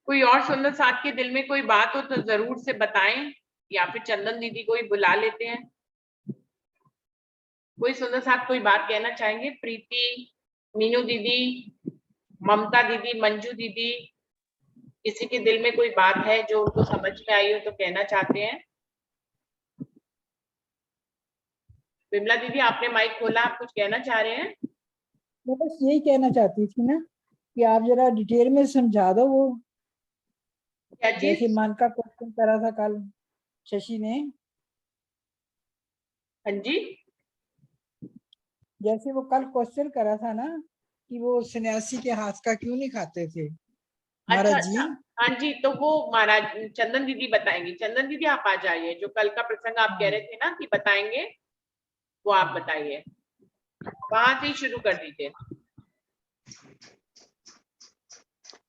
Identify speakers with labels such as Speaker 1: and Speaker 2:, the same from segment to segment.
Speaker 1: कोई और सुंदर साथ के दिल में कोई बात हो तो जरूर से बताएं, या फिर चंदन दीदी को ही बुला लेते हैं। कोई सुंदर साथ कोई बात कहना चाहेंगे? प्रीति, मीनू दीदी, ममता दीदी, मंजू दीदी, किसी के दिल में कोई बात है जो उनको समझ में आई हो तो कहना चाहते हैं? विमला दीदी, आपने माइक खोला, आप कुछ कहना चाह रहे हैं?
Speaker 2: मैं बस यही कहना चाहती थी ना कि आप जरा डिटेल में समझा दो वो,
Speaker 1: क्या
Speaker 2: जैसे
Speaker 1: चीज?
Speaker 2: मन का क्वेश्चन करा था कल शशि ने,
Speaker 1: हाँ जी।
Speaker 2: जैसे वो कल क्वेश्चन करा था ना कि वो सन्यासी के हाथ का क्यों नहीं खाते थे
Speaker 1: अच्छा
Speaker 2: महाराज जी।
Speaker 1: अच्छा। हाँ जी, तो वो महाराज चंदन दीदी बताएंगी। चंदन दीदी आप आ जाइए, जो कल का प्रसंग आप कह
Speaker 2: हाँ
Speaker 1: रहे थे ना कि बताएंगे, वो आप बताइए, वहां से ही शुरू कर दीजिए।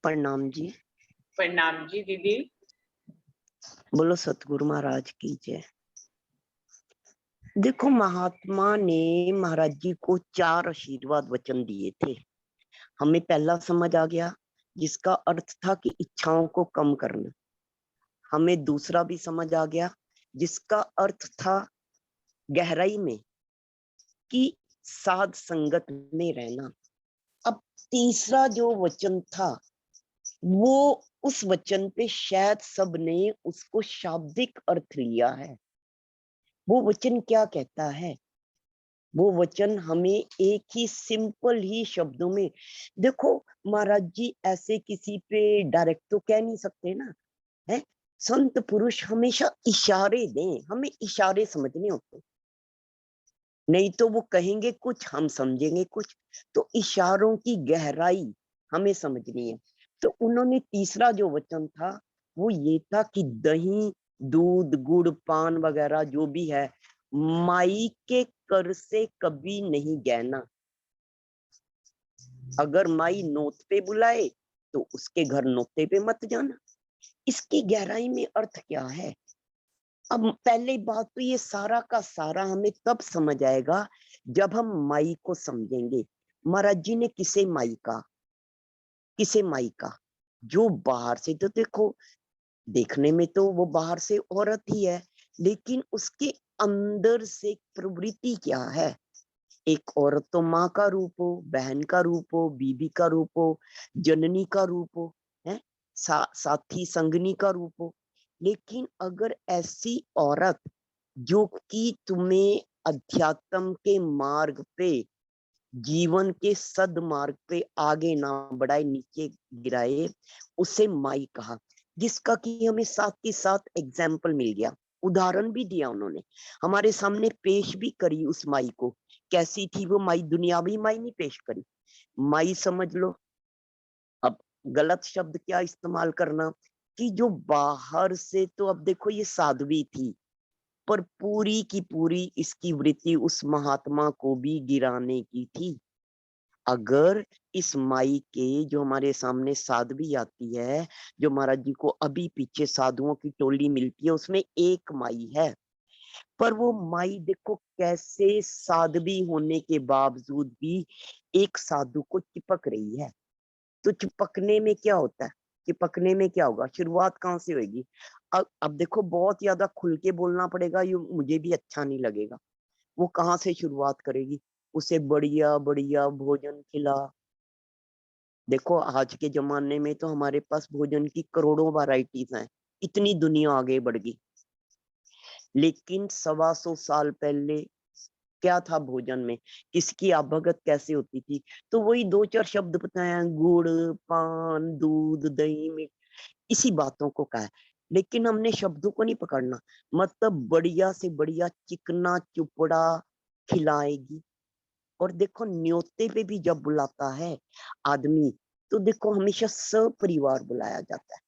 Speaker 3: प्रणाम जी।
Speaker 1: प्रणाम जी दीदी।
Speaker 3: बोलो सतगुरु महाराज की जय। देखो, महात्मा ने महाराज जी को 4 आशीर्वाद वचन दिए थे। हमें पहला समझ आ गया, जिसका अर्थ था कि इच्छाओं को कम करना। हमें दूसरा भी समझ आ गया, जिसका अर्थ था गहराई में कि साध संगत में रहना। अब तीसरा जो वचन था, वो उस वचन पे शायद सबने उसको शाब्दिक अर्थ लिया है। वो वचन क्या कहता है? वो वचन हमें एक ही सिंपल ही शब्दों में, देखो महाराज जी ऐसे किसी पे डायरेक्ट तो कह नहीं सकते ना, है? संत पुरुष हमेशा इशारे दें, हमें इशारे समझने होते, नहीं तो वो कहेंगे कुछ, हम समझेंगे कुछ। तो इशारों की गहराई हमें समझनी है। तो उन्होंने तीसरा जो वचन था वो ये था कि दही, दूध, गुड़, पान वगैरह जो भी है, माई के कर से कभी नहीं गहना। अगर माई नोत पे बुलाए तो उसके घर नोते पे मत जाना। इसकी गहराई में अर्थ क्या है? अब पहले बात तो ये सारा का सारा हमें तब समझ आएगा जब हम माई को समझेंगे। महाराज जी ने किसे माई का, किसे माई का? जो बाहर से, तो देखो देखने में तो वो बाहर से औरत ही है, लेकिन उसके अंदर से प्रवृत्ति क्या है? एक औरत तो माँ का रूप हो, बहन का रूप हो, बीबी का रूप हो, जननी का रूप हो, है? साथी संगनी का रूप हो। लेकिन अगर ऐसी औरत जो कि तुम्हें अध्यात्म के मार्ग पे, जीवन के सदमार्ग पे आगे ना बढ़ाए, नीचे गिराए, उसे माई कहा। जिसका कि हमें साथ के साथ एग्जाम्पल मिल गया, उदाहरण भी दिया उन्होंने, हमारे सामने पेश भी करी उस माई को। कैसी थी वो माई? दुनियावी माई नहीं पेश करी, माई समझ लो। अब गलत शब्द क्या इस्तेमाल करना, कि जो बाहर से, तो अब देखो ये साध्वी थी, पर पूरी की पूरी इसकी वृत्ति उस महात्मा को भी गिराने की थी। अगर इस माई के, जो हमारे सामने साध्वी आती है, जो महाराज जी को अभी पीछे साधुओं की टोली मिलती है, उसमें एक माई है, पर वो माई देखो कैसे साध्वी होने के बावजूद भी एक साधु को चिपक रही है। तो चिपकने में क्या होता है? चिपकने में क्या होगा? शुरुआत कहाँ से होगी? अब देखो बहुत ज्यादा खुल के बोलना पड़ेगा, ये मुझे भी अच्छा नहीं लगेगा। वो कहाँ से शुरुआत करेगी? उसे बढ़िया बढ़िया भोजन खिला। देखो आज के जमाने में तो हमारे पास भोजन की करोड़ों वैरायटीज हैं, इतनी दुनिया आगे बढ़ गई। लेकिन 125 साल पहले क्या था भोजन में? किसकी आवभगत कैसे होती थी? तो वही 2-4 शब्द बताया, गुड़, पान, दूध, दही, मीठ, इसी बातों को कहा है। लेकिन हमने शब्दों को नहीं पकड़ना, मतलब बढ़िया से बढ़िया चिकना चुपड़ा खिलाएगी। और देखो न्योते पे भी जब बुलाता है आदमी, तो देखो हमेशा सपरिवार बुलाया जाता है।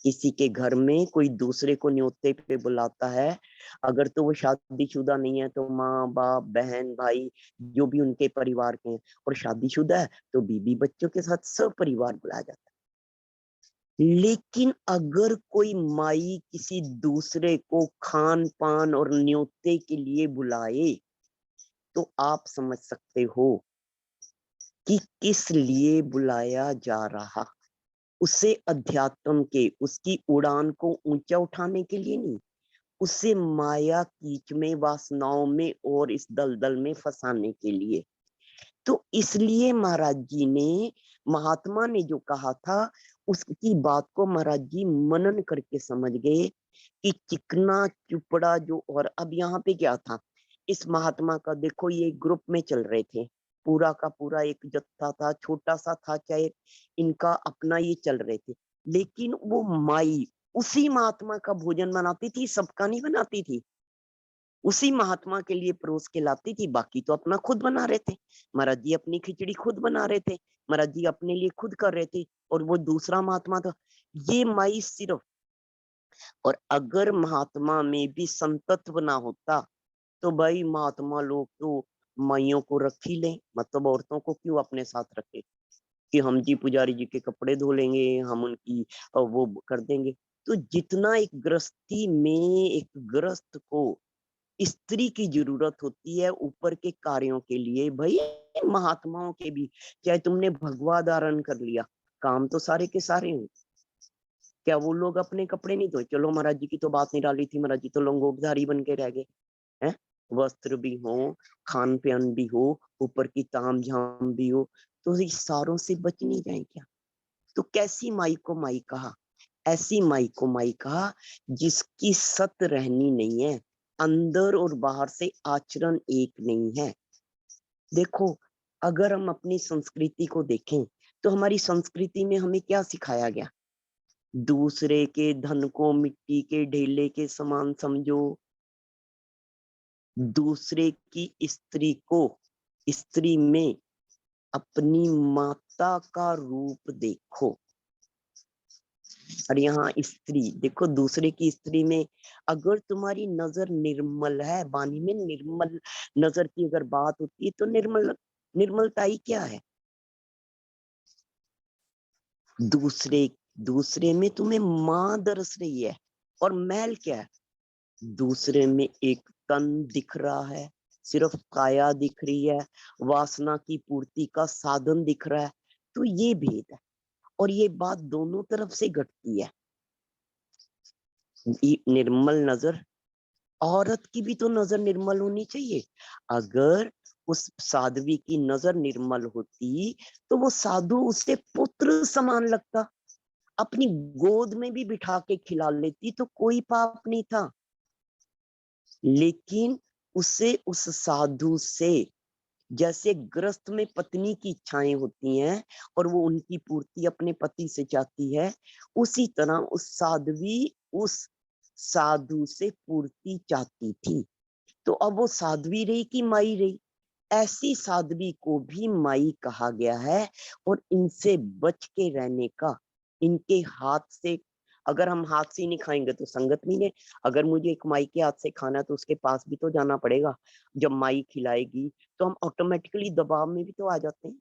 Speaker 3: किसी के घर में कोई दूसरे को न्योते पे बुलाता है, अगर तो वो शादीशुदा नहीं है तो माँ बाप बहन भाई जो भी उनके परिवार के हैं, और शादीशुदा है तो बीबी बच्चों के साथ सपरिवार बुलाया जाता है। लेकिन अगर कोई माई किसी दूसरे को खान पान और न्योते के लिए बुलाए, तो आप समझ सकते हो कि किस लिए बुलाया जा रहा। उसे अध्यात्म के, उसकी उड़ान को ऊंचा उठाने के लिए नहीं, उसे माया कीच में, वासनाओं में और इस दलदल में फंसाने के लिए। तो इसलिए महाराज जी ने, महात्मा ने जो कहा था, उसकी बात को महाराज जी मनन करके समझ गए कि चिकना चुपड़ा जो, और अब यहाँ पे क्या था, इस महात्मा का देखो, ये ग्रुप में चल रहे थे, पूरा का पूरा एक जत्था था, छोटा सा था चाहे, इनका अपना ये चल रहे थे, लेकिन वो माई उसी महात्मा का भोजन बनाती थी, सबका नहीं बनाती थी, उसी महात्मा के लिए परोस के लाती थी, बाकी तो अपना खुद बना रहे थे। महाराज जी अपनी खिचड़ी खुद बना रहे थे, महाराज जी अपने लिए खुद कर रहे थे, और वो दूसरा महात्मा था, ये माई सिर्फ। और अगर महात्मा में भी संतत्व ना होता तो भाई महात्मा लोग तो माइयों को रख ही लें, मतलब औरतों को क्यों अपने साथ रखे कि हम जी पुजारी जी के कपड़े धो लेंगे, हम उनकी वो कर देंगे। तो जितना एक गृहस्थी में एक गृहस्थ को स्त्री की जरूरत होती है ऊपर के कार्यों के लिए, भाई महात्माओं के भी, चाहे तुमने भगवा धारण कर लिया, काम तो सारे के सारे हैं। क्या वो लोग अपने कपड़े नहीं धोए? चलो महाराज जी की तो बात नहीं डाली थी, महाराज जी तो लंगोटधारी बन के रह गए हैं, वस्त्र भी हो, खान पान भी हो, ऊपर की ताम झाम भी हो, तो इस सारों से बच नहीं जाए क्या? तो कैसी माई को माई कहा? ऐसी माई को माई कहा जिसकी सत रहनी नहीं है, अंदर और बाहर से आचरण एक नहीं है। देखो, अगर हम अपनी संस्कृति को देखें तो हमारी संस्कृति में हमें क्या सिखाया गया? दूसरे के धन को मिट्टी के ढेले के समान समझो, दूसरे की स्त्री को, स्त्री में अपनी माता का रूप देखो। और यहाँ स्त्री देखो, दूसरे की स्त्री में अगर तुम्हारी नजर निर्मल है, वाणी में निर्मल नजर की अगर बात होती है तो निर्मलता ही क्या है? दूसरे में तुम्हें माँ दरस रही है, और मैल क्या है? दूसरे में एक तन दिख रहा है, सिर्फ काया दिख रही है, वासना की पूर्ति का साधन दिख रहा है। तो ये भेद है, और ये बात दोनों तरफ से घटती है। निर्मल नजर, औरत की भी तो नजर निर्मल होनी चाहिए। अगर उस साध्वी की नजर निर्मल होती तो वो साधु उसे पुत्र समान लगता, अपनी गोद में भी बिठा के खिला लेती तो कोई पाप नहीं था। लेकिन उसे उस साधु से, जैसे गृहस्थ में पत्नी की इच्छाएं होती हैं और वो उनकी पूर्ति अपने पति से चाहती है, उसी तरह उस साध्वी उस साधु से पूर्ति चाहती थी। तो अब वो साध्वी रही कि माई रही? ऐसी साध्वी को भी माई कहा गया है। और इनसे बच के रहने का, इनके हाथ से, अगर हम हाथ से नहीं खाएंगे तो संगत नहीं है। अगर मुझे एक माई के हाथ से खाना है तो उसके पास भी तो जाना पड़ेगा। जब माई खिलाएगी तो हम ऑटोमेटिकली दबाव में भी तो आ जाते हैं।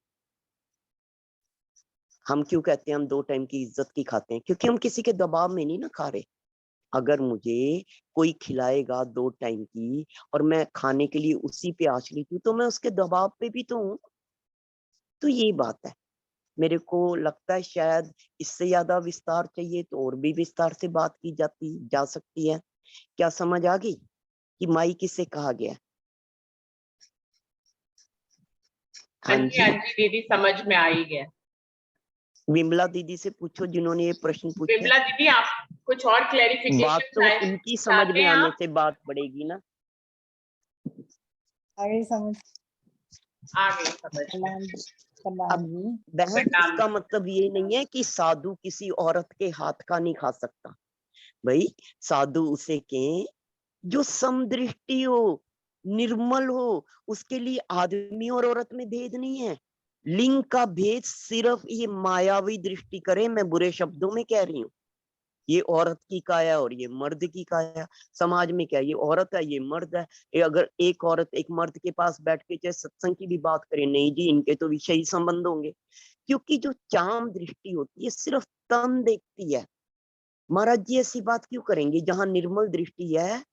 Speaker 3: हम क्यों कहते हैं हम 2 टाइम की इज्जत की खाते हैं? क्योंकि हम किसी के दबाव में नहीं ना खा रहे। अगर मुझे कोई खिलाएगा 2 टाइम की और मैं खाने के लिए उसी पे आश्रित हूँ तो मैं उसके दबाव पे भी तो हूँ। तो ये बात है। मेरे को लगता है शायद इससे ज्यादा विस्तार चाहिए तो और भी विस्तार से बात की जा सकती है। क्या समझ आ गई कि माई किसे कहा गया? हाँ जी,
Speaker 1: हाँ जी दीदी, समझ में आ ही गया।
Speaker 3: विमला दीदी से पूछो जिन्होंने ये प्रश्न पूछा।
Speaker 1: विमला दीदी, आप कुछ और
Speaker 3: बात
Speaker 1: क्लेरिफिकेशन
Speaker 3: तो इनकी समझ
Speaker 1: चाहते
Speaker 3: में
Speaker 1: हैं
Speaker 3: आने
Speaker 1: आप?
Speaker 3: से बात बढ़ेगी ना।
Speaker 2: आगे समझ।
Speaker 1: आ गई समझ में।
Speaker 2: प्रणाम प्रणाम
Speaker 3: अब
Speaker 2: जी।
Speaker 3: बहन,
Speaker 1: प्रणाम।
Speaker 3: इसका मतलब ये नहीं है कि साधु किसी औरत के हाथ का नहीं खा सकता। भाई, साधु उसे के जो समदृष्टि हो, निर्मल हो, उसके लिए आदमी और औरत में भेद नहीं है। लिंग का भेद सिर्फ ये मायावी दृष्टि करे, मैं बुरे शब्दों में कह रही हूँ। ये औरत की काया और ये मर्द की काया। समाज में क्या, ये औरत है ये मर्द है। ये अगर एक औरत एक मर्द के पास बैठ के चाहे सत्संग की भी बात करे, नहीं जी इनके तो विषयी संबंध होंगे। क्योंकि जो चाम दृष्टि होती है सिर्फ तन देखती है। महाराज जी ऐसी बात क्यों करेंगे? जहां निर्मल दृष्टि है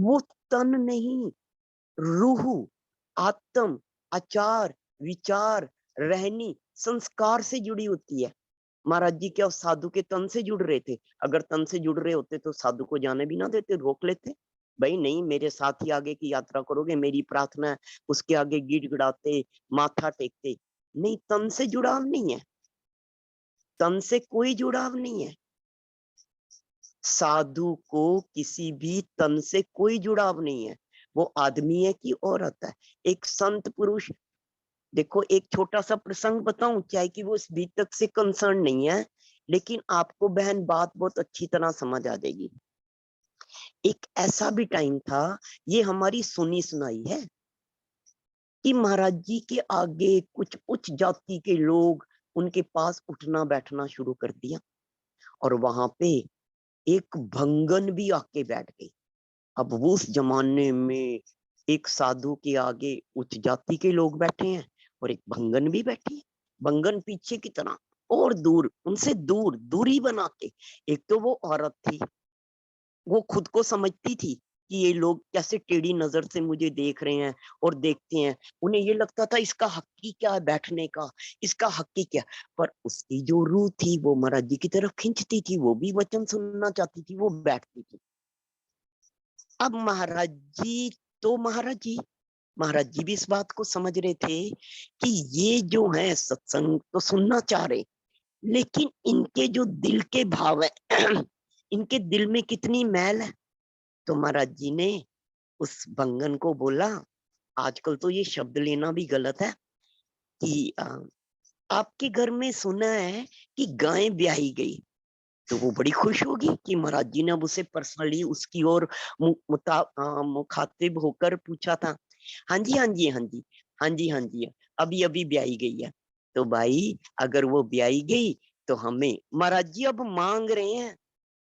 Speaker 3: वो तन नहीं, रूह, आत्म, आचार, विचार, रहनी, संस्कार से जुड़ी होती है। महाराज जी क्या उस साधु के तन से जुड़ रहे थे? अगर तन से जुड़ रहे होते तो साधु को जाने भी ना देते, रोक लेते। भाई नहीं, मेरे साथ ही आगे की यात्रा करोगे, मेरी प्रार्थना है। उसके आगे गिड़गिड़ाते, माथा टेकते। नहीं, तन से जुड़ाव नहीं है, तन से कोई जुड़ाव नहीं है। साधु को किसी भी तन से कोई जुड़ाव नहीं है, वो आदमी है कि औरत है। एक संत पुरुष, देखो एक छोटा सा प्रसंग बताऊं, चाहे कि वो इस बीच तक से कंसर्न नहीं है, लेकिन आपको बहन बात बहुत अच्छी तरह समझ आ जाएगी। एक ऐसा भी टाइम था, ये हमारी सुनी सुनाई है, कि महाराज जी के आगे कुछ उच्च जाति के लोग उनके पास उठना बैठना शुरू कर दिया, और वहां पे एक भंगन भी आके बैठ गई। अब वो उस जमाने में एक साधु के आगे उच्च जाति के लोग बैठे हैं और एक भंगन भी बैठी है। भंगन पीछे की तरह और दूर, उनसे दूर दूरी बना के। एक तो वो औरत थी, वो खुद को समझती थी कि ये लोग कैसे टेढ़ी नजर से मुझे देख रहे हैं और देखते हैं। उन्हें ये लगता था इसका हक ही क्या है बैठने का, इसका हक ही क्या। पर उसकी जो रूह थी वो महाराज जी की तरफ खींचती थी, वो भी वचन सुनना चाहती थी, वो बैठती थी। अब महाराज जी तो महाराज जी भी इस बात को समझ रहे थे कि ये जो है सत्संग तो सुनना चाह रहे, लेकिन इनके जो दिल के भाव है इनके दिल में कितनी मैल है। तो महाराज जी ने उस भंगन को बोला, आजकल तो ये शब्द लेना भी गलत है, कि आपके घर में सुना है कि गाय ब्याही गई। तो वो बड़ी खुश होगी कि महाराज जी ने अब उसे पर्सनली उसकी ओर मुखातिब होकर पूछा था। हाँ जी, हाँ जी, हाँ जी, हाँ जी, हाँ जी, अभी अभी ब्याही गई है। तो भाई अगर वो ब्याही गई तो हमें महाराज जी अब मांग रहे हैं,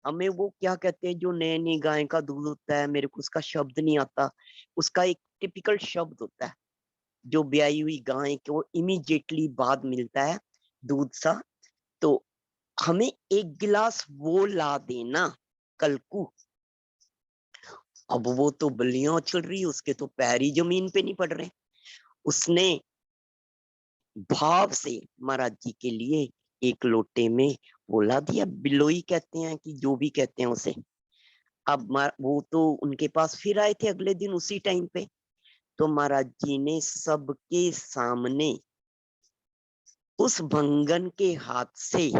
Speaker 3: हमें वो क्या कहते हैं जो नए नई गाय का दूध होता है, मेरे को उसका शब्द नहीं आता, उसका एक टिपिकल शब्द होता है, जो ब्याही हुई गाय को इमीडिएटली बाद मिलता है दूध सा। तो हमें एक गिलास वो ला देना कल को। अब वो तो बलियां उछल रही, उसके तो पैर ही जमीन पे नहीं पड़ रहे। उसने भाव से महाराज जी के लिए एक लोटे में वो ला दिया, बिलोई कहते हैं कि जो भी कहते हैं उसे। अब वो तो उनके पास फिर आए थे अगले दिन उसी टाइम पे। तो महाराज जी ने सबके सामने उस भंगन के हाथ से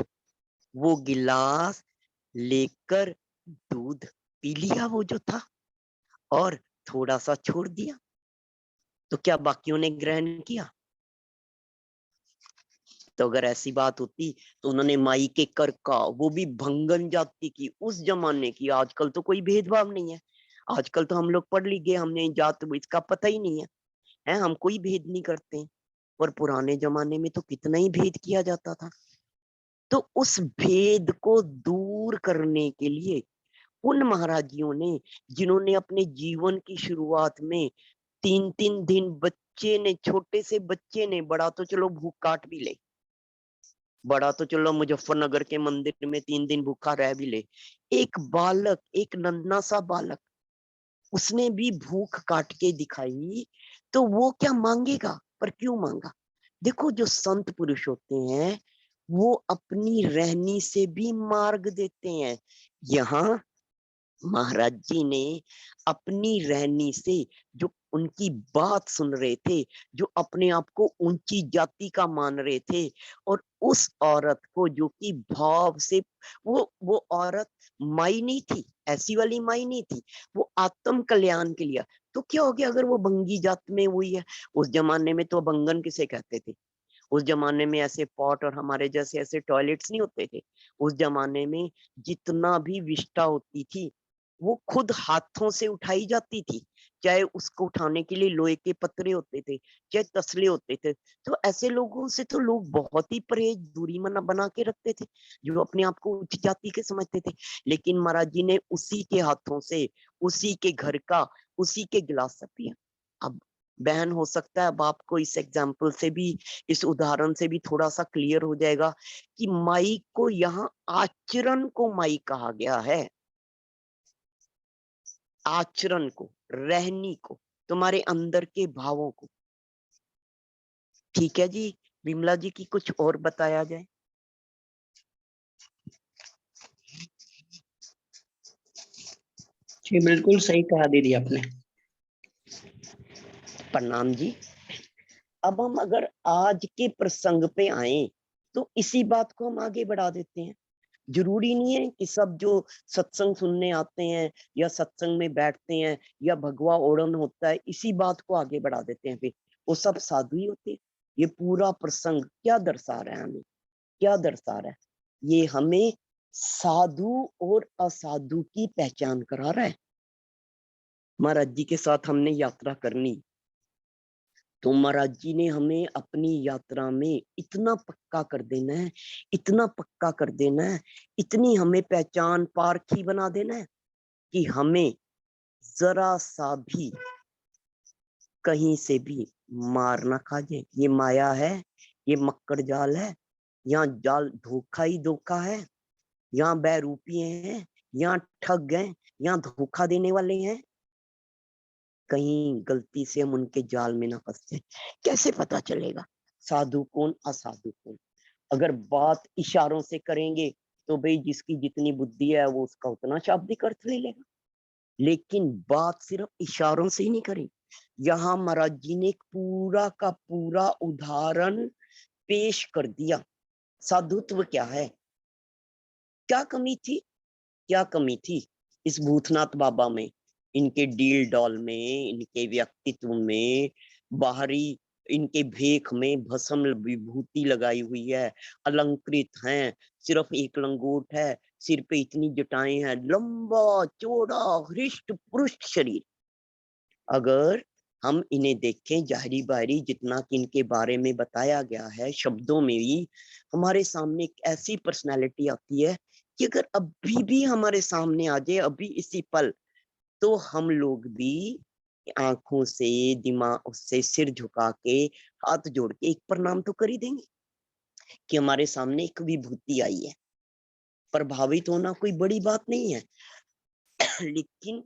Speaker 3: वो गिलास लेकर दूध पी लिया वो जो था, और थोड़ा सा छोड़ दिया। तो क्या बाकियों ने ग्रहण किया? तो अगर ऐसी बात होती तो उन्होंने माई के कर का, वो भी भंगन जाति की, उस जमाने की। आजकल तो कोई भेदभाव नहीं है, आजकल तो हम लोग पढ़ लिख गए, हमने जात इसका पता ही नहीं है, हम कोई भेद नहीं करते। पर पुराने जमाने में तो कितना ही भेद किया जाता था। तो उस भेद को दूर करने के लिए उन महाराजियों ने, जिन्होंने अपने जीवन की शुरुआत में 3-3 दिन बच्चे ने, छोटे से बच्चे ने, बड़ा तो चलो भूख काट भी ले, बड़ा तो चलो मुजफ्फरनगर के मंदिर में 3 दिन भूखा रह भी ले, एक बालक, एक नन्हा सा बालक, उसने भी भूख काट के दिखाई। तो वो क्या मांगेगा? पर क्यों मांगा? देखो जो संत पुरुष होते हैं वो अपनी रहनी से भी मार्ग देते हैं। यहाँ महाराज जी ने अपनी रहनी से, जो उनकी बात सुन रहे थे, जो अपने आप को ऊंची जाति का मान रहे थे, और उस औरत को जो कि भाव से, वो औरत माई नहीं थी, ऐसी वाली माई नहीं थी, वो आत्म कल्याण के लिए। तो क्या हो गया अगर वो भंगी जात में हुई है? उस जमाने में तो भंगन किसे कहते थे? उस जमाने में ऐसे पॉट और हमारे जैसे ऐसे टॉयलेट्स नहीं होते थे। उस जमाने में जितना भी विष्ठा होती थी वो खुद हाथों से उठाई जाती थी, चाहे उसको उठाने के लिए लोहे के पत्रे होते थे, चाहे तसले होते थे। तो ऐसे लोगों से तो लोग बहुत ही परहेज, दूरी मना बना के रखते थे, जो अपने आप को उच्च जाति के समझते थे। लेकिन महाराज जी ने उसी के हाथों से, उसी के घर का, उसी के गिलास से पिया। अब बहन, हो सकता है अब आपको इस एग्जाम्पल से भी, इस उदाहरण से भी थोड़ा सा क्लियर हो जाएगा कि माई को यहाँ आचरण को माई कहा गया है, आचरण को, रहनी को, तुम्हारे अंदर के भावों को। ठीक है जी, विमला जी की कुछ और बताया जाए।
Speaker 4: जी बिल्कुल सही कहा दीदी आपने।
Speaker 3: प्रणाम जी। अब हम अगर आज के प्रसंग पे आए तो इसी बात को हम आगे बढ़ा देते हैं। जरूरी नहीं है कि सब जो सत्संग सुनने आते हैं या सत्संग में बैठते हैं या भगवा ओढ़न होता है इसी बात को आगे बढ़ा देते हैं, फिर वो सब साधु ही होते हैं। ये पूरा प्रसंग क्या दर्शा रहा है, हमें क्या दर्शा रहा है? ये हमें साधु और असाधु की पहचान करा रहा है। महाराज जी के साथ हमने यात्रा करनी, तो महाराज जी ने हमें अपनी यात्रा में इतना पक्का कर देना है, इतना पक्का कर देना है, इतनी हमें पहचान पारखी बना देना है कि हमें जरा सा भी कहीं से भी मार ना खा जाए। ये माया है, ये मक्कड़ जाल है, यहाँ जाल धोखा ही धोखा है, यहाँ बहरूपिये हैं, यहाँ ठग हैं, यहाँ धोखा देने वाले हैं। कहीं गलती से हम उनके जाल में ना फंस जाए। कैसे पता चलेगा साधु कौन असाधु कौन? अगर बात इशारों से करेंगे तो भाई जिसकी जितनी बुद्धि है वो उसका उतना शाब्दिक अर्थ ले लेगा, लेकिन बात सिर्फ इशारों से ही नहीं करें। यहाँ महाराज जी ने एक पूरा का पूरा उदाहरण पेश कर दिया। साधुत्व क्या है, क्या कमी थी, क्या कमी थी इस भूतनाथ बाबा में, इनके डील डॉल में, इनके व्यक्तित्व में, बाहरी इनके भेख में भस्म विभूति लगाई हुई है, अलंकृत हैं, सिर्फ एक लंगोट है, सिर पे इतनी जटाएं हैं, लंबा चौड़ा हृष्ट पुरुष शरीर। अगर हम इन्हें देखें जाहिरी बाहरी जितना कि इनके बारे में बताया गया है शब्दों में भी, हमारे सामने एक ऐसी पर्सनालिटी आती है कि अगर अभी भी हमारे सामने आ जाए अभी इसी पल, तो हम लोग भी आंखों से दिमाग से सिर झुका के हाथ जोड़ के एक प्रणाम तो कर ही देंगे कि हमारे सामने एक विभूति आई है। प्रभावित होना कोई बड़ी बात नहीं है, लेकिन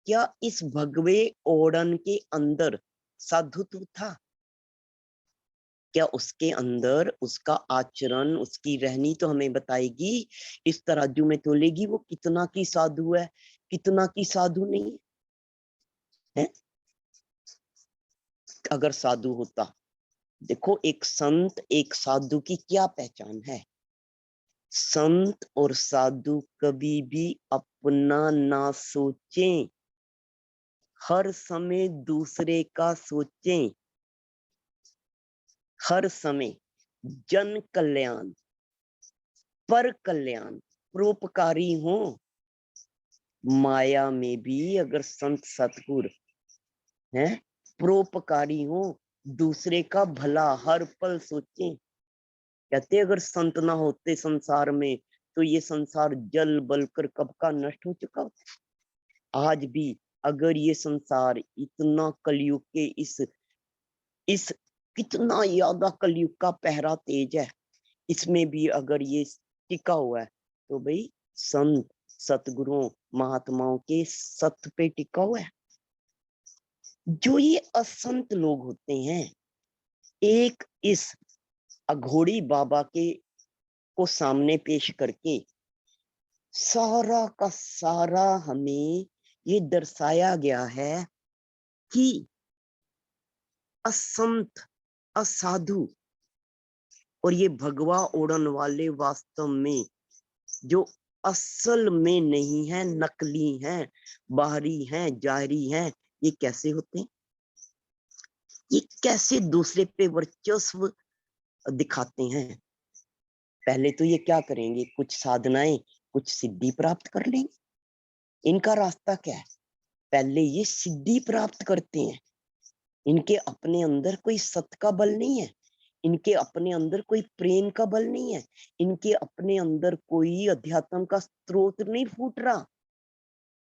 Speaker 3: क्या इस भगवे ओढ़न के अंदर साधुत्व था? क्या उसके अंदर उसका आचरण, उसकी रहनी तो हमें बताएगी, इस तराजू में तोलेगी वो कितना की साधु है, कितना की साधु नहीं है। अगर साधु होता, देखो एक संत एक साधु की क्या पहचान है? संत और साधु कभी भी अपना ना सोचें, हर समय दूसरे का सोचें, हर समय जन कल्याण, पर कल्याण, परोपकारी हो। माया में भी अगर संत सतगुरु हैं परोपकारी हो, दूसरे का भला हर पल सोचें। कहते अगर संत ना होते संसार में तो ये संसार जल बल कर कब का नष्ट हो चुका होता। आज भी अगर ये संसार इतना कलयुग के इस कितना ज्यादा कलयुग का पहरा तेज है, इसमें भी अगर ये टिका हुआ है तो भाई संत सतगुरुओं महात्माओं के सत्य पे टिका हुआ है। जो ये असंत लोग होते हैं, एक इस अघोड़ी बाबा के को सामने पेश करके सारा का सारा हमें ये दर्शाया गया है कि असंत असाधु और ये भगवा ओढ़न वाले वास्तव में जो असल में नहीं है, नकली हैं, बाहरी हैं, जाहरी हैं, ये कैसे होते हैं? ये कैसे दूसरे पे वर्चस्व दिखाते हैं? पहले तो ये क्या करेंगे, कुछ साधनाएं, कुछ सिद्धि प्राप्त कर लेंगे। इनका रास्ता क्या है? पहले ये सिद्धि प्राप्त करते हैं। इनके अपने अंदर कोई सत्य का बल नहीं है, इनके अपने अंदर कोई प्रेम का बल नहीं है, इनके अपने अंदर कोई अध्यात्म का स्रोत नहीं फूट रहा।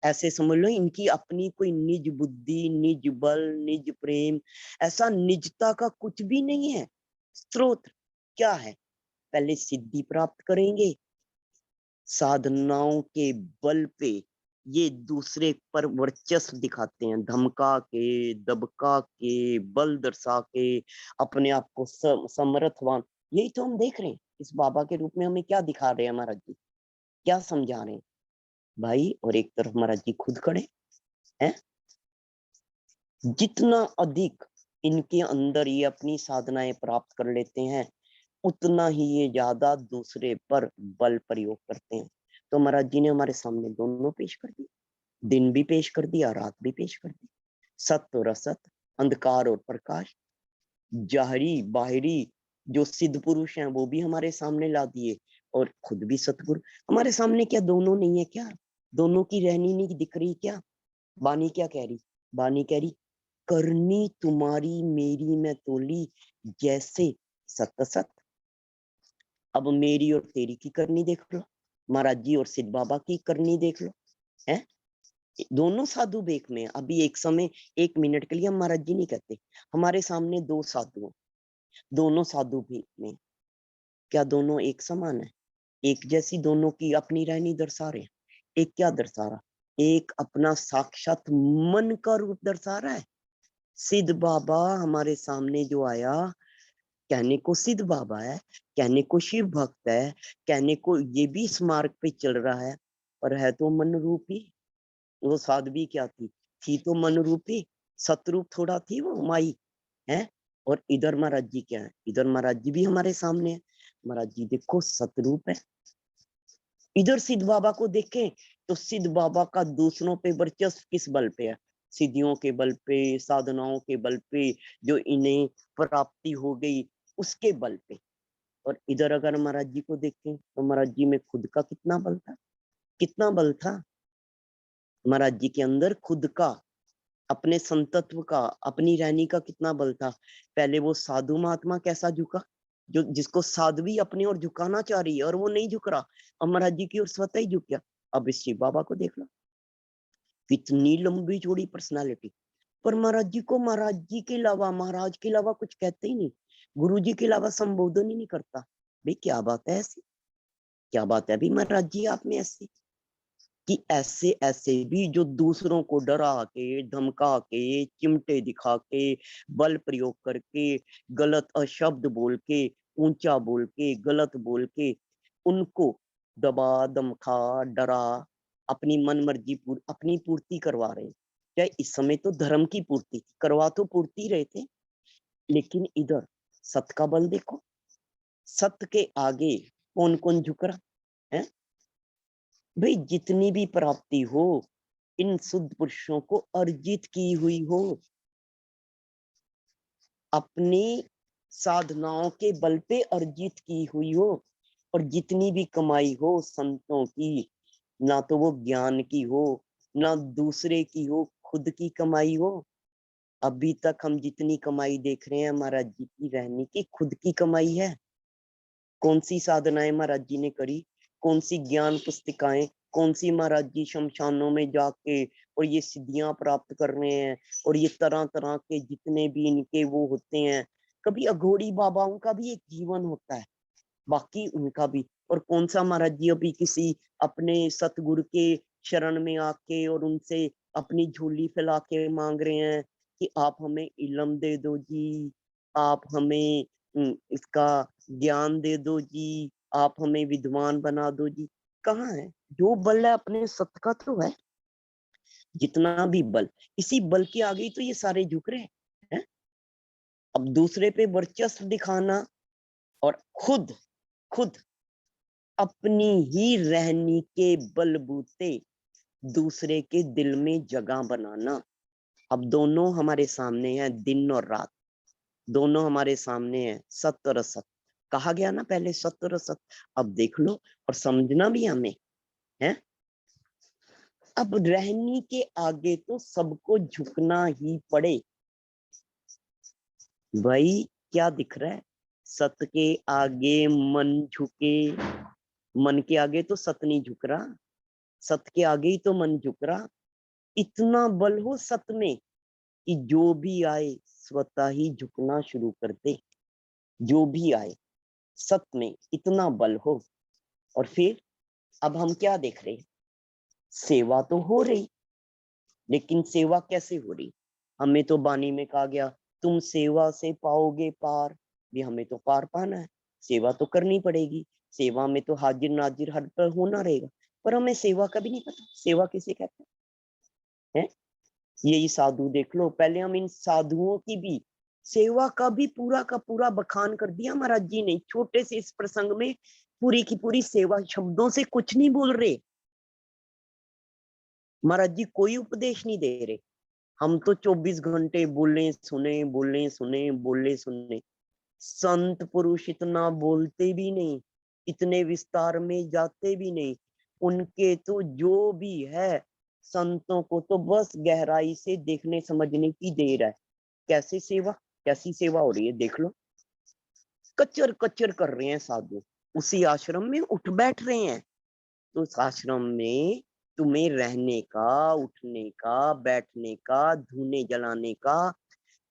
Speaker 3: ऐसे समझ लो इनकी अपनी कोई निज बुद्धि, निज बल, निज प्रेम, ऐसा निजता का कुछ भी नहीं है। स्रोत क्या है? पहले सिद्धि प्राप्त करेंगे, साधनाओं के बल पे ये दूसरे पर वर्चस्व दिखाते हैं, धमका के, दबका के, बल दर्शा के, अपने आप को समर्थवान। यही तो हम देख रहे हैं इस बाबा के रूप में। हमें क्या दिखा रहे हैं महाराज जी, क्या समझा रहे हैं? भाई, और एक तरफ महाराज जी खुद खड़े हैं। जितना अधिक इनके अंदर ये अपनी साधनाएं प्राप्त कर लेते हैं, उतना ही ये ज्यादा दूसरे पर बल प्रयोग करते हैं। तो महाराज जी ने हमारे सामने दोनों पेश कर दिए, दिन भी पेश कर दिया, रात भी पेश कर दी, सत्य और असत, अंधकार और प्रकाश, जाहरी बाहरी, जो सिद्ध पुरुष हैं वो भी हमारे सामने ला दिए, और खुद भी सतगुरु हमारे सामने। क्या दोनों नहीं है क्या? दोनों की रहनी नहीं दिख रही क्या? बानी क्या कह रही? बानी कह रही, करनी तुम्हारी मेरी मैं तोली, जैसे सत सत। अब मेरी और तेरी की करनी देख लो, महाराज जी और सिद्ध बाबा की करनी देख लो, है दोनों साधु बेक में। अभी एक समय, एक मिनट के लिए हम महाराज जी नहीं कहते, हमारे सामने दो साधु, दोनों साधु बेक में, क्या दोनों एक समान है, एक जैसी दोनों की अपनी रहनी दर्शा रहे हैं? एक क्या दर्शा रहा? एक अपना साक्षात मन का रूप दर्शा रहा है। सिद्ध बाबा हमारे सामने जो आया, कहने को सिद्ध बाबा है, कहने को शिव भक्त है, कहने को ये भी इस मार्ग पे चल रहा है, पर है तो मन रूपी। वो साध्वी क्या थी तो मन रूपी, सतरूप थोड़ा थी वो माई है। और इधर महाराज जी क्या है? इधर महाराज जी भी हमारे सामने है, महाराज जी देखो सतरूप है। इधर सिद्ध बाबा को देखें तो सिद्ध बाबा का दूसरों पे वर्चस्व किस बल पे है? सिद्धियों के बल पे, साधनाओं के बल पे, जो इन्हें प्राप्ति हो गई उसके बल पे। और इधर अगर महाराज जी को देखें तो महाराज जी में खुद का कितना बल था? कितना बल था महाराज जी के अंदर? खुद का, अपने संतत्व का, अपनी रहनी का कितना बल था? पहले वो साधु महात्मा कैसा झुका, जो जिसको साध्वी अपनी ओर झुकाना चाह रही है और वो नहीं झुक रहा, अब महाराज जी की ओर स्वतः ही झुक गया। अब इस शिव बाबा को देख लो, कितनी लंबी चौड़ी पर्सनालिटी, पर महाराज जी को महाराज जी के अलावा, महाराज के अलावा कुछ कहते ही नहीं, गुरु जी के अलावा संबोधन ही नहीं करता। भाई क्या बात है ऐसी? क्या बात है अभी महाराज जी आप में ऐसी कि ऐसे ऐसे भी जो दूसरों को डरा के, धमका के, चिमटे दिखा के, बल प्रयोग करके, गलत अशब्द बोल के, ऊंचा बोल के, गलत बोल के, उनको दबा धमका डरा अपनी मन मर्जी अपनी पूर्ति करवा रहे हैं। क्या इस समय तो धर्म की पूर्ति करवा तो पूर्ति रहे थे, लेकिन इधर सत का बल देखो, सत्य के आगे कौन कौन झुक रहा है? भाई जितनी भी प्राप्ति हो इन शुद्ध पुरुषों को अर्जित की हुई हो, अपनी साधनाओं के बल पे अर्जित की हुई हो, और जितनी भी कमाई हो संतों की, ना तो वो ज्ञान की हो, ना दूसरे की हो, खुद की कमाई हो। अभी तक हम जितनी कमाई देख रहे हैं महाराज जी की रहने की खुद की कमाई है। कौन सी साधनाएं महाराज जी ने करी, कौन सी ज्ञान पुस्तिकाएं, कौन सी महाराज जी शमशानों में जाके और ये सिद्धियां प्राप्त कर रहे हैं, और ये तरह तरह के जितने भी इनके वो होते हैं। कभी अघोरी बाबाओं का भी एक जीवन होता है, बाकी उनका भी। और कौन सा महाराज जी अभी किसी अपने सतगुरु के शरण में आके और उनसे अपनी झोली फैला के मांग रहे हैं कि आप हमें इल्म दे दो जी, आप हमें इसका ज्ञान दे दो जी, आप हमें विद्वान बना दो जी। कहाँ है? जो बल है अपने सत का तो है, जितना भी बल, इसी बल के आगे ही तो ये सारे झुक रहे हैं। अब दूसरे पे वर्चस्व दिखाना और खुद खुद अपनी ही रहनी के बलबूते दूसरे के दिल में जगह बनाना। अब दोनों हमारे सामने हैं, दिन और रात दोनों हमारे सामने हैं, सत्य और असत। कहा गया ना पहले सत्य और असत, अब देख लो और समझना भी हमें है। अब रहनी के आगे तो सबको झुकना ही पड़े। भाई क्या दिख रहा है? सत्य के आगे मन झुके, मन के आगे तो सत्य नहीं झुक रहा, सत्य के आगे ही तो मन झुक रहा। इतना बल हो सत्य में कि जो भी आए स्वतः ही झुकना शुरू कर दे, जो भी आए सत्य में इतना बल हो। और फिर अब हम क्या देख रहे हैं? सेवा तो हो रही, लेकिन सेवा कैसे हो रही? हमें तो बानी में कहा गया तुम सेवा से पाओगे पार, भी हमें तो पार पाना है, सेवा तो करनी पड़ेगी। सेवा में तो हाजिर नाजिर हर पर होना रहेगा। पर हमें सेवा का भी नहीं पता, सेवा किसे कहते हैं? यही साधु देख लो, पहले हम इन साधुओं की भी सेवा का भी पूरा का पूरा बखान कर दिया महाराज जी ने। छोटे से इस प्रसंग में पूरी की पूरी सेवा, शब्दों से कुछ नहीं बोल रहे महाराज जी, कोई उपदेश नहीं दे रहे। हम तो 24 घंटे बोले सुने, बोले सुने, बोले सुने। संत पुरुष इतना बोलते भी नहीं, इतने विस्तार में जाते भी नहीं। उनके तो जो भी है, संतों को तो बस गहराई से देखने समझने की देर है। कैसी सेवा, कैसी सेवा हो रही है देख लो। कच्चर कच्चर कर रहे हैं साधु, उसी आश्रम में उठ बैठ रहे हैं। तो उस आश्रम में तुम्हें रहने का, उठने का, बैठने का, धुने जलाने का,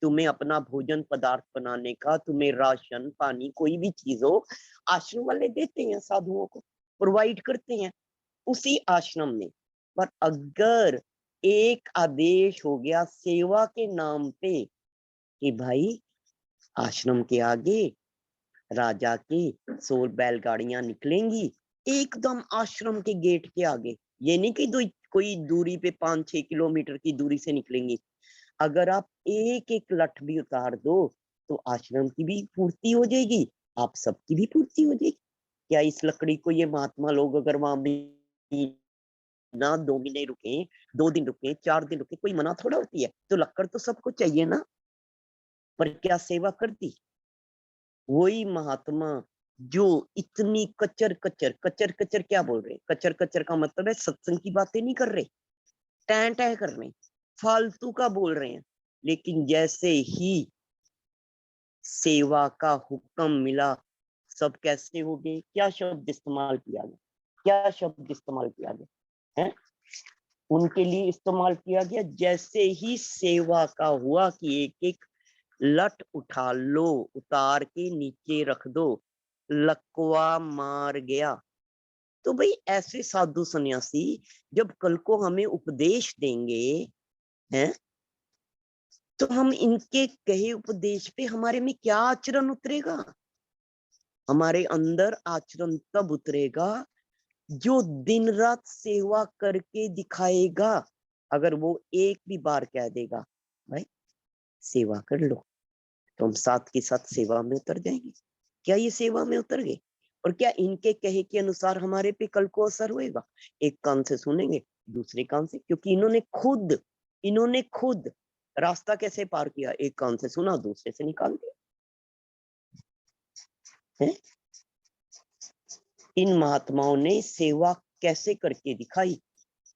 Speaker 3: तुम्हें अपना भोजन पदार्थ बनाने का, तुम्हें राशन पानी कोई भी चीज हो, आश्रम वाले देते हैं, साधुओं को प्रोवाइड करते हैं उसी आश्रम में। पर अगर एक आदेश हो गया सेवा के नाम पे कि भाई आश्रम के आगे राजा की 100 बैलगाड़ियां निकलेंगी एकदम आश्रम के गेट के आगे, ये नहीं कि कोई दूरी पे 5-6 किलोमीटर की दूरी से निकलेंगी। अगर आप एक एक लठ भी उतार दो तो आश्रम की भी पूर्ति हो जाएगी, आप सबकी भी पूर्ति हो जाएगी। क्या इस लकड़ी को ये महात्मा लोग अगर वहां भी ना 2 महीने रुके, 2 दिन रुके, 4 दिन रुके, कोई मना थोड़ा होती है। तो लक्कड़ तो सबको चाहिए ना, पर क्या सेवा करती वही महात्मा जो इतनी कचर कचर, कचर कचर क्या बोल रहे हैं? कचर कचर का मतलब है सत्संग की बातें नहीं कर रहे, टैं टैं कर रहे, फालतू का बोल रहे हैं। लेकिन जैसे ही सेवा का हुक्म मिला, सब कैसे हो गए? क्या शब्द इस्तेमाल किया गया? क्या शब्द इस्तेमाल किया गया है? उनके लिए इस्तेमाल किया गया जैसे ही सेवा का हुआ कि एक एक लठ उठा लो, उतार के नीचे रख दो, लकवा मार गया। तो भाई ऐसे साधु सन्यासी जब कल को हमें उपदेश देंगे हैं, तो हम इनके कहे उपदेश पे हमारे में क्या आचरण उतरेगा? हमारे अंदर आचरण तब उतरेगा जो दिन रात सेवा करके दिखाएगा। अगर वो एक भी बार कह देगा भाई सेवा कर लो, तो हम साथ के साथ सेवा में उतर जाएंगे। क्या ये सेवा में उतर गए? और क्या इनके कहे के अनुसार हमारे पे कल को असर होएगा? एक कान से सुनेंगे, दूसरे कान से, क्योंकि इन्होंने खुद रास्ता कैसे पार किया? एक कान से सुना, दूसरे से निकाल दिया है। इन महात्माओं ने सेवा कैसे करके दिखाई?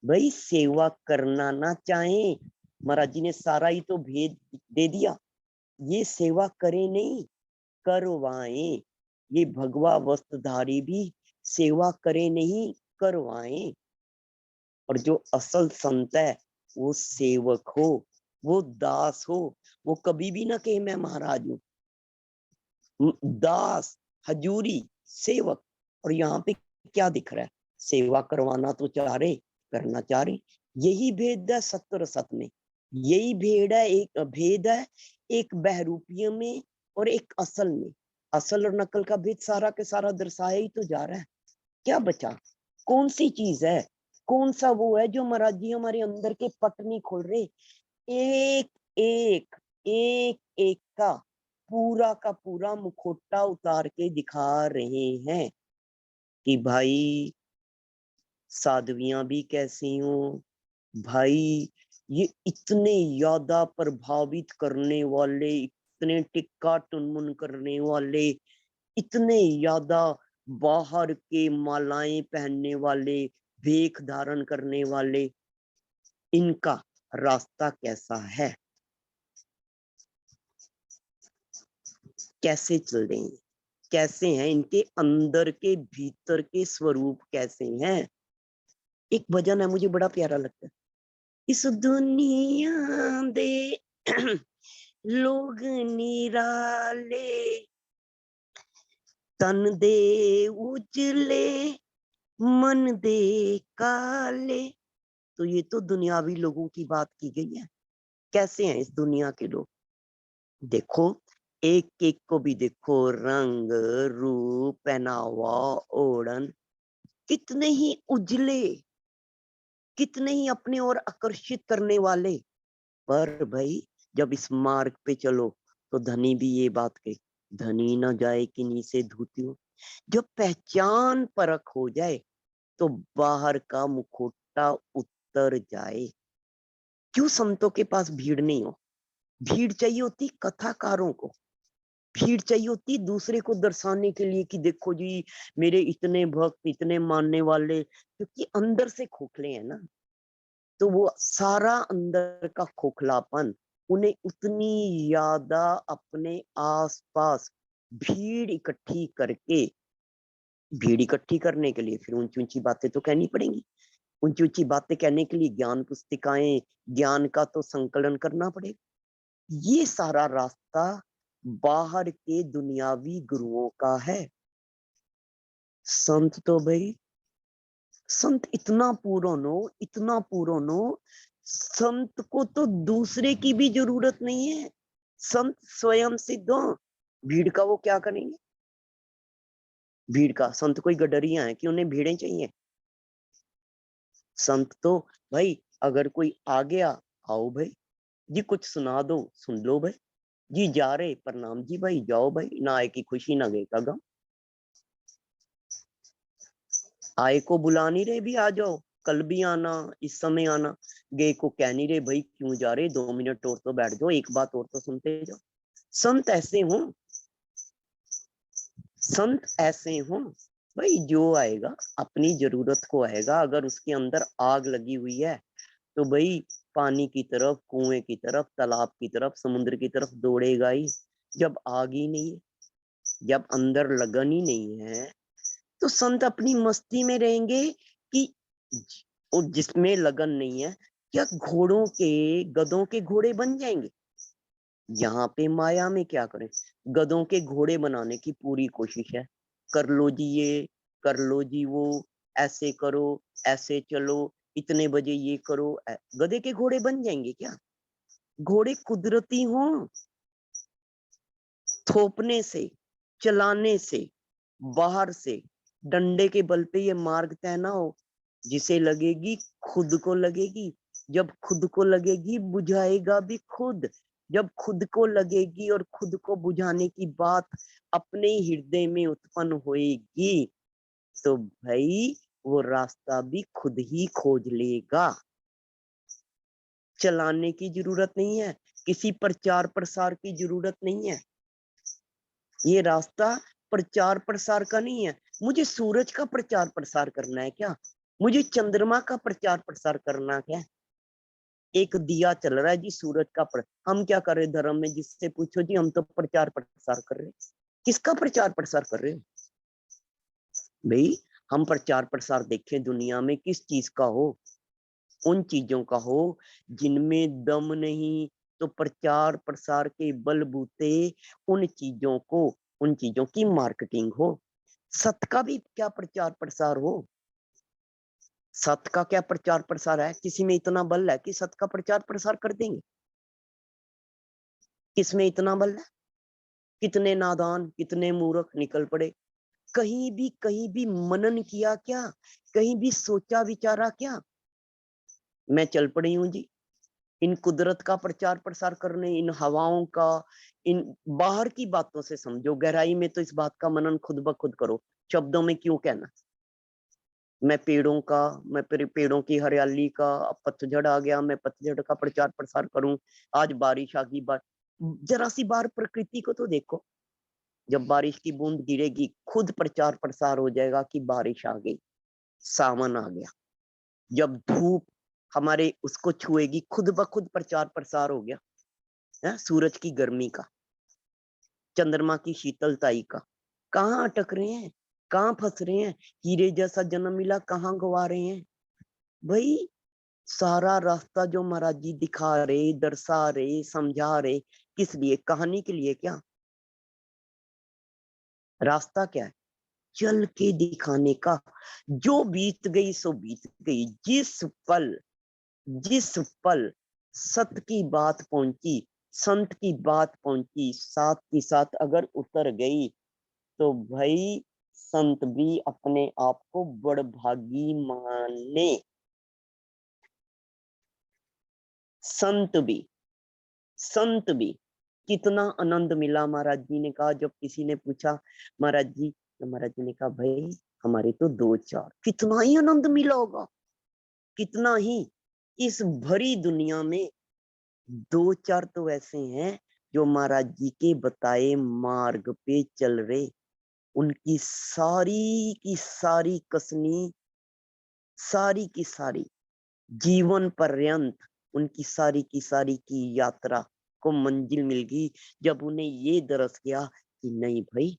Speaker 3: भाई सेवा करना ना चाहे, महाराज जी ने सारा ही तो भेद दे दिया। ये सेवा करे नहीं, करवाएं। ये भगवा वस्त्रधारी भी सेवा करे नहीं, करवाएं। और जो असल संत है वो सेवक हो, वो दास हो। वो कभी भी ना कहे मैं महाराज हूं। दास, हजूरी, सेवक। और यहाँ पे क्या दिख रहा है? सेवा करवाना तो चाह रहे, करना चाह रहे। यही भेद है सत्य और असत में। यही भेद है एक बहरूपियों में और एक असल में। असल और नकल का भेद सारा के सारा दर्शाया ही तो जा रहा है। क्या बचा? कौन सी चीज है, कौन सा वो है जो महाराज जी हमारे अंदर के पट नहीं खोल रहे? एक एक एक एक का पूरा मुखोटा उतार के दिखा रहे हैं कि भाई साध्वियां भी कैसी हो भाई। ये इतने ज्यादा प्रभावित करने वाले, इतने टिक्का टुनमुन करने वाले, इतने ज्यादा बाहर के मालाएं पहनने वाले, भेख धारण करने वाले, इनका रास्ता कैसा है? कैसे चल रहे हैं? कैसे हैं? इनके अंदर के भीतर के स्वरूप कैसे हैं? एक भजन है मुझे बड़ा प्यारा लगता है। इस दुनिया दे लोग निराले, तन दे उजले, मन दे काले। तो ये तो दुनियावी लोगों की बात की गई है। कैसे हैं इस दुनिया के लोग? देखो एक एक को भी देखो, रंग रूप, पहनावा, ओढ़न, कितने ही उजले, कितने ही अपने ओर आकर्षित करने वाले, पर भाई जब इस मार्ग पे चलो तो धनी भी ये बात कहे, धनी न जाए किन्हीं से धूतियों। जब पहचान परख हो जाए तो बाहर का मुखौटा उतर जाए। क्यों संतों के पास भीड़ नहीं हो? भीड़ चाहिए होती कथाकारों को, भीड़ चाहिए होती दूसरे को दर्शाने के लिए कि देखो जी मेरे इतने भक्त, इतने मानने वाले, क्योंकि अंदर से खोखले हैं ना, तो वो सारा अंदर का खोखलापन उन्हें उतनी ज्यादा अपने आसपास भीड़ इकट्ठी करके, भीड़ इकट्ठी करने के लिए फिर ऊंची ऊंची बातें तो कहनी पड़ेंगी। ऊंची ऊंची बातें कहने के लिए ज्ञान पुस्तिकाएं, ज्ञान का तो संकलन करना पड़ेगा। ये सारा रास्ता बाहर के दुनियावी गुरुओं का है। संत तो भाई, संत इतना पूर्ण हो, इतना पूर्ण हो, संत को तो दूसरे की भी जरूरत नहीं है। संत स्वयं सिद्ध हो। भीड़ का वो क्या करेंगे? भीड़ का संत कोई गडरिया है कि उन्हें भीड़ें चाहिए? संत तो भाई अगर कोई आ गया, आओ भाई जी, कुछ सुना दो, सुन लो भाई जी, जा रहे प्रणाम जी भाई, जाओ भाई, ना आए की खुशी ना गए का गम। आए को बुला नहीं रहे भी आ जाओ, कल भी आना, इस समय आना। गए को कह नहीं रहे भाई क्यों जा रहे, 2 मिनट और तो बैठ जाओ, एक बात और तो सुनते जाओ। संत ऐसे हों, संत ऐसे हों भाई, जो आएगा अपनी जरूरत को आएगा। अगर उसके अंदर आग लगी हुई है तो भाई पानी की तरफ, कुएं की तरफ, तालाब की तरफ, समुद्र की तरफ दौड़ेगा ही। जब आग ही नहीं है, जब अंदर लगन ही नहीं है, तो संत अपनी मस्ती में रहेंगे कि, और जिसमें लगन नहीं है, क्या घोड़ों के, गधों के घोड़े बन जाएंगे? यहाँ पे माया में क्या करें, गधों के घोड़े बनाने की पूरी कोशिश है। कर लो जी ये, कर लो जी वो, ऐसे करो, ऐसे चलो, इतने बजे ये करो। गधे के घोड़े बन जाएंगे क्या? घोड़े कुदरती हों, थोपने से, चलाने से, बाहर से डंडे के बल पे ये मार्ग तय ना हो। जिसे लगेगी खुद को लगेगी, जब खुद को लगेगी बुझाएगा भी खुद। जब खुद को लगेगी और खुद को बुझाने की बात अपने हृदय में उत्पन्न होएगी, तो भाई वो रास्ता भी खुद ही खोज लेगा। चलाने की जरूरत नहीं है, किसी प्रचार प्रसार की जरूरत नहीं है। ये रास्ता प्रचार प्रसार का नहीं है। मुझे सूरज का प्रचार प्रसार करना है क्या? मुझे चंद्रमा का प्रचार प्रसार करना क्या? एक दिया चल रहा है जी सूरज का हम क्या कर रहे धर्म में? जिससे पूछो जी, हम तो प्रचार प्रसार कर रहे। किसका प्रचार प्रसार कर रहे हो भाई? हम प्रचार प्रसार देखें दुनिया में किस चीज का हो? उन चीजों का हो जिनमें दम नहीं, तो प्रचार प्रसार के बलबूते उन चीजों को, उन चीजों की मार्केटिंग हो। सत का भी क्या प्रचार प्रसार हो? सत का क्या प्रचार प्रसार है? किसी में इतना बल है कि सत का प्रचार प्रसार कर देंगे? किसमें इतना बल है? कितने नादान, कितने मूर्ख निकल पड़े। कहीं भी मनन किया क्या? कहीं भी सोचा विचारा क्या? मैं चल पड़ी हूं जी इन कुदरत का प्रचार प्रसार करने, इन हवाओं का, इन बाहर की बातों से समझो। गहराई में तो इस बात का मनन खुद ब खुद करो। शब्दों में क्यों कहना? मैं पेड़ों का, मैं पेड़ों की हरियाली का, अब पतझड़ आ गया, मैं पतझड़ का प्रचार प्रसार करूं। आज बारिश आ गई, जरा सी बार प्रकृति को तो देखो। जब बारिश की बूंद गिरेगी खुद प्रचार प्रसार हो जाएगा कि बारिश आ गई, सावन आ गया। जब धूप हमारे उसको छुएगी खुद ब खुद प्रचार प्रसार हो गया है। सूरज की गर्मी का, चंद्रमा की शीतलताई का। कहाँ अटक रहे हैं, कहाँ फंस रहे हैं? हीरे जैसा जन्म मिला, कहाँ गवा रहे हैं भाई? सारा रास्ता जो महाराज जी दिखा रहे, दर्शा रहे, समझा रहे, किस लिए? कहानी के लिए क्या? रास्ता क्या है? चल के दिखाने का। जो बीत गई सो बीत गई। जिस पल सत की बात पहुंची, संत की बात पहुंची, साथ की साथ अगर उतर गई, तो भाई संत भी अपने आप को बड़भागी माने। संत भी कितना आनंद मिला। महाराज जी ने कहा, जब किसी ने पूछा महाराज जी, तो महाराज जी ने कहा भाई हमारे तो 2-4, कितना ही आनंद मिला होगा, कितना ही। इस भरी दुनिया में 2-4 तो ऐसे हैं जो महाराज जी के बताए मार्ग पे चल रहे। उनकी सारी की सारी कसनी, सारी की सारी जीवन पर्यंत, उनकी सारी की यात्रा को मंजिल मिल गई जब उन्हें ये दरस गया कि नहीं भाई,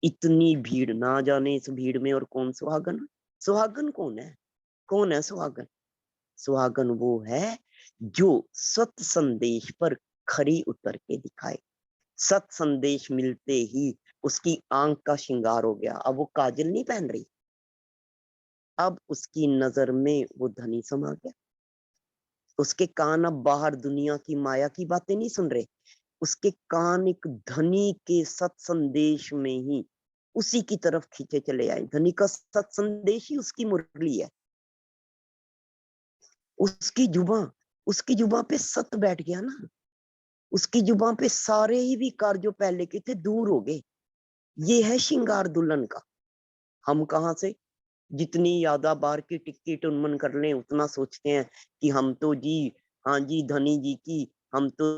Speaker 3: इतनी भीड़, ना जाने इस भीड़ में और कौन सुहागन। सुहागन कौन है? कौन है सुहागन? सुहागन वो है जो सत संदेश पर खरी उतर के दिखाए। सत संदेश मिलते ही उसकी आंख का श्रृंगार हो गया। अब वो काजल नहीं पहन रही, अब उसकी नजर में वो धनी समा गया। उसके कान अब बाहर दुनिया की माया की बातें नहीं सुन रहे, उसके कान एक धनी के सत संदेश में ही उसी की तरफ खींचे चले आए। धनी का सत संदेश ही उसकी मुरली है। उसकी जुबां पे सत बैठ गया ना, उसकी जुबां पे सारे ही विकार जो पहले के थे दूर हो गए। ये है श्रृंगार दुल्हन का। हम कहाँ से जितनी ज्यादा बार की टिकट उन्मन कर लें उतना सोचते हैं कि हम तो जी, हाँ जी धनी जी की, हम तो